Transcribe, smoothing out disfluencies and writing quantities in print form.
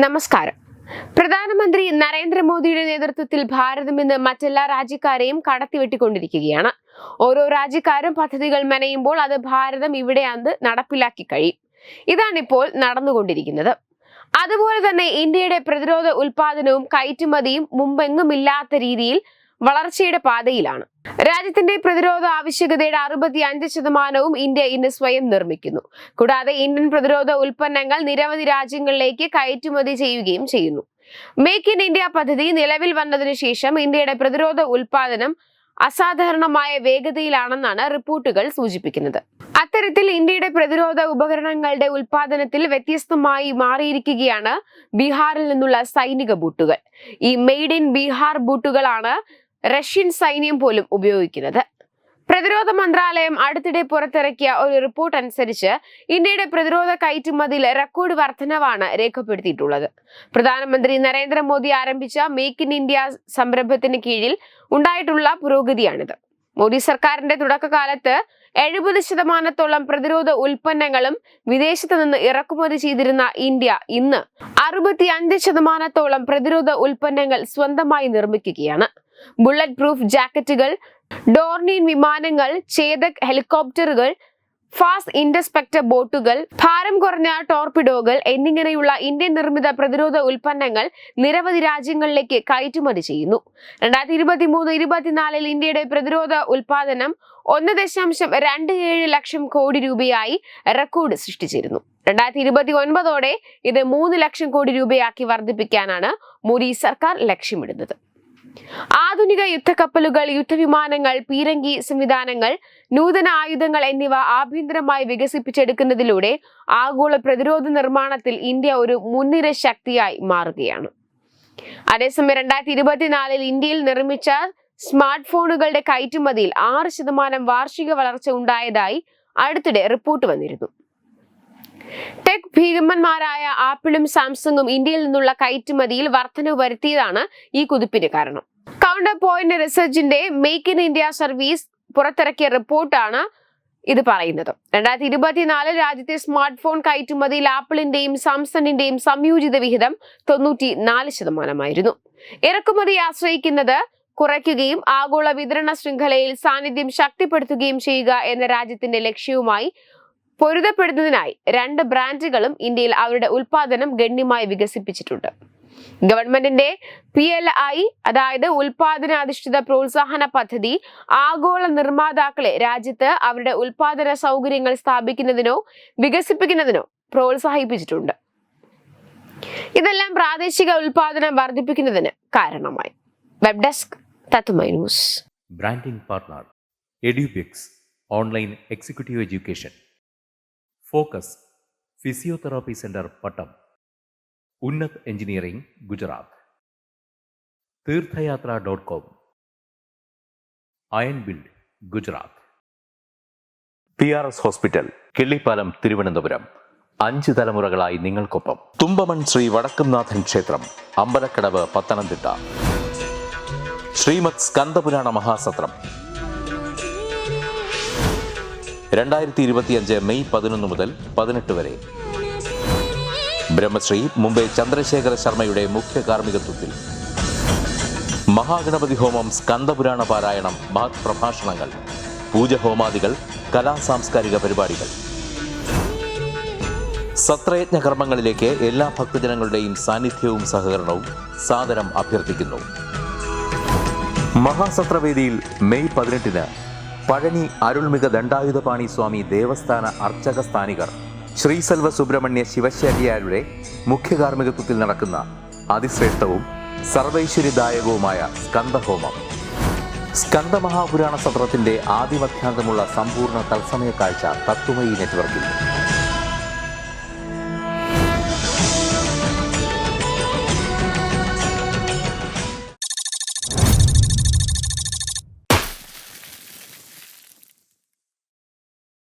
നമസ്കാരം. പ്രധാനമന്ത്രി നരേന്ദ്രമോദിയുടെ നേതൃത്വത്തിൽ ഭാരതം ഇന്ന് മറ്റെല്ലാ രാജ്യക്കാരെയും കടത്തിവെട്ടിക്കൊണ്ടിരിക്കുകയാണ്. ഓരോ രാജ്യക്കാരും പദ്ധതികൾ മെനയുമ്പോൾ അത് ഭാരതം ഇവിടെ നടപ്പിലാക്കി കഴിയും. ഇതാണിപ്പോൾ നടന്നുകൊണ്ടിരിക്കുന്നത്. അതുപോലെ തന്നെ ഇന്ത്യയുടെ പ്രതിരോധ ഉൽപാദനവും കയറ്റുമതിയും മുമ്പെങ്ങുമില്ലാത്ത രീതിയിൽ വളർച്ചയുടെ പാതയിലാണ്. രാജ്യത്തിന്റെ പ്രതിരോധ ആവശ്യകതയുടെ 65% ഇന്ത്യ ഇന്ന് സ്വയം നിർമ്മിക്കുന്നു. കൂടാതെ ഇന്ത്യൻ പ്രതിരോധ ഉൽപ്പന്നങ്ങൾ നിരവധി രാജ്യങ്ങളിലേക്ക് കയറ്റുമതി ചെയ്യുകയും ചെയ്യുന്നു. മേക്ക് ഇൻ ഇന്ത്യ പദ്ധതി നിലവിൽ വന്നതിനു ശേഷം ഇന്ത്യയുടെ പ്രതിരോധ ഉൽപാദനം അസാധാരണമായ വേഗതയിലാണെന്നാണ് റിപ്പോർട്ടുകൾ സൂചിപ്പിക്കുന്നത്. അത്തരത്തിൽ ഇന്ത്യയുടെ പ്രതിരോധ ഉപകരണങ്ങളുടെ ഉൽപാദനത്തിൽ വ്യത്യസ്തമായി മാറിയിരിക്കുകയാണ് ബീഹാറിൽ നിന്നുള്ള സൈനിക ബൂട്ടുകൾ. ഈ മെയ്ഡ് ഇൻ ബീഹാർ ബൂട്ടുകളാണ് റഷ്യൻ സൈന്യം പോലും ഉപയോഗിക്കുന്നത്. പ്രതിരോധ മന്ത്രാലയം അടുത്തിടെ പുറത്തിറക്കിയ ഒരു റിപ്പോർട്ട് അനുസരിച്ച് ഇന്ത്യയുടെ പ്രതിരോധ കയറ്റുമതിയിൽ റെക്കോർഡ് വർധനവാണ് രേഖപ്പെടുത്തിയിട്ടുള്ളത്. പ്രധാനമന്ത്രി നരേന്ദ്രമോദി ആരംഭിച്ച മേക്ക് ഇൻ ഇന്ത്യ സംരംഭത്തിന് കീഴിൽ ഉണ്ടായിട്ടുള്ള പുരോഗതിയാണിത്. മോദി സർക്കാരിന്റെ തുടക്കകാലത്ത് 70% പ്രതിരോധ ഉൽപ്പന്നങ്ങളും വിദേശത്ത് നിന്ന് ഇറക്കുമതി ചെയ്തിരുന്ന ഇന്ത്യ ഇന്ന് 65% പ്രതിരോധ ഉൽപ്പന്നങ്ങൾ സ്വന്തമായി നിർമ്മിക്കുകയാണ്. ബുള്ളറ്റ് പ്രൂഫ് ജാക്കറ്റുകൾ, ഡോർണിയൻ വിമാനങ്ങൾ, ചേതക് ഹെലികോപ്റ്ററുകൾ, ഫാസ്റ്റ് ഇന്റർസെപ്റ്റർ ബോട്ടുകൾ, ഭാരം കുറഞ്ഞ ടോർപിഡോകൾ എന്നിങ്ങനെയുള്ള ഇന്ത്യൻ നിർമ്മിത പ്രതിരോധ ഉൽപ്പന്നങ്ങൾ നിരവധി രാജ്യങ്ങളിലേക്ക് കയറ്റുമതി ചെയ്യുന്നു. 2023-24 ഇന്ത്യയുടെ പ്രതിരോധ ഉൽപാദനം 1.27 ലക്ഷം കോടി രൂപയായി റെക്കോർഡ് സൃഷ്ടിച്ചിരുന്നു. 2029 ഇത് 3 ലക്ഷം കോടി രൂപയാക്കി വർദ്ധിപ്പിക്കാനാണ് മോദി സർക്കാർ ലക്ഷ്യമിടുന്നത്. ആധുനിക യുദ്ധക്കപ്പലുകൾ, യുദ്ധവിമാനങ്ങൾ, പീരങ്കി സംവിധാനങ്ങൾ, നൂതന ആയുധങ്ങൾ എന്നിവ ആഭ്യന്തരമായി വികസിപ്പിച്ചെടുക്കുന്നതിലൂടെ ആഗോള പ്രതിരോധ നിർമ്മാണത്തിൽ ഇന്ത്യ ഒരു മുൻനിര ശക്തിയായി മാറുകയാണ്. അതേസമയം 2024 ഇന്ത്യയിൽ നിർമ്മിച്ച സ്മാർട്ട് ഫോണുകളുടെ കയറ്റുമതിയിൽ 6% വാർഷിക വളർച്ച ഉണ്ടായതായി അടുത്തിടെ റിപ്പോർട്ട് വന്നിരുന്നു. ടെക് ഭീമന്മാരായ ആപ്പിളും സാംസങ്ങും ഇന്ത്യയിൽ നിന്നുള്ള കയറ്റുമതിയിൽ വർധനവ് വരുത്തിയതാണ് ഈ കുതിപ്പിന് കാരണം. കൗണ്ടർ പോയിന്റ് റിസർച്ചിന്റെ മേക്ക് ഇൻ ഇന്ത്യ സർവീസ് പുറത്തിറക്കിയ റിപ്പോർട്ടാണ് ഇത് പറയുന്നത്. 2024 രാജ്യത്തെ സ്മാർട്ട് ഫോൺ കയറ്റുമതിയിൽ ആപ്പിളിന്റെയും സാംസങ്ങിന്റെയും സംയോജിത വിഹിതം 94%. ഇറക്കുമതി ആശ്രയിക്കുന്നത് കുറയ്ക്കുകയും ആഗോള വിതരണ ശൃംഖലയിൽ സാന്നിധ്യം ശക്തിപ്പെടുത്തുകയും ചെയ്യുക എന്ന രാജ്യത്തിന്റെ ലക്ഷ്യവുമായി പൊരുത്തപ്പെടുന്നതിനായി 2 ബ്രാൻഡുകളും ഇന്ത്യയിൽ അവരുടെ ഉൽപാദനം ഗണ്യമായി വികസിപ്പിച്ചിട്ടുണ്ട്. ഗവൺമെന്റിന്റെ PLI അതായത് ഉൽപാദനാധിഷ്ഠിത പ്രോത്സാഹന പദ്ധതി ആഗോള നിർമ്മാതാക്കളെ രാജ്യത്ത് അവരുടെ ഉൽപാദന സൗകര്യങ്ങൾ സ്ഥാപിക്കുന്നതിനോ വികസിപ്പിക്കുന്നതിനോ പ്രോത്സാഹിപ്പിച്ചിട്ടുണ്ട്. ഇതെല്ലാം പ്രാദേശിക ഉൽപാദനം വർദ്ധിപ്പിക്കുന്നതിന് കാരണമായി. വെബ് ഡെസ്ക് തത്തുമൈ news. Branding partner Edubix online executive education. Focus physiotherapy centre Pattom. Unnat engineering Gujarat. തീർത്ഥയാത്ര.com. Iron build Gujarat. PRS hospital Killippalam Thiruvananthapuram. 5 തലമുറകളായി നിങ്ങൾക്കൊപ്പം. തുമ്പമൺ ശ്രീ വടക്കുംനാഥൻ ക്ഷേത്രം അമ്പലക്കടവ് പത്തനംതിട്ട. ശ്രീമദ് സ്കന്ദപുരാണ മഹാസത്രം 2025 മെയ് 11 മുതൽ 18 വരെ. ബ്രഹ്മശ്രീ മുംബൈ ചന്ദ്രശേഖര ശർമ്മയുടെ മുഖ്യ കാർമ്മികത്വത്തിൽ മഹാഗണപതി ഹോമം, സ്കന്ദപുരാണ പാരായണം, മഹത് പ്രഭാഷണങ്ങൾ, പൂജഹോമാദികൾ, കലാസാംസ്കാരിക പരിപാടികൾ. സത്രയജ്ഞ കർമ്മങ്ങളിലേക്ക് എല്ലാ ഭക്തജനങ്ങളുടെയും സാന്നിധ്യവും സഹകരണവും സാദരം അഭ്യർത്ഥിക്കുന്നു. മഹാസത്രവേദിയിൽ മെയ് 18 പഴനി അരുൾമിക ദണ്ഡായുധപാണി സ്വാമി ദേവസ്ഥാന അർച്ചക സ്ഥാനികർ ശ്രീസെൽവ സുബ്രഹ്മണ്യ ശിവശാരിയാരുടെ മുഖ്യ കാർമ്മികത്വത്തിൽ നടക്കുന്ന അതിശ്രേഷ്ഠവും സർവൈശ്വര്യദായകവുമായ സ്കന്ദഹോമം. സ്കന്ദമഹാപുരാണ സത്രത്തിന്റെ ആദിമധ്യാന്തമുള്ള സമ്പൂർണ്ണ തത്സമയ കാഴ്ച തത്വമയി നെറ്റ്വർക്കിൽ.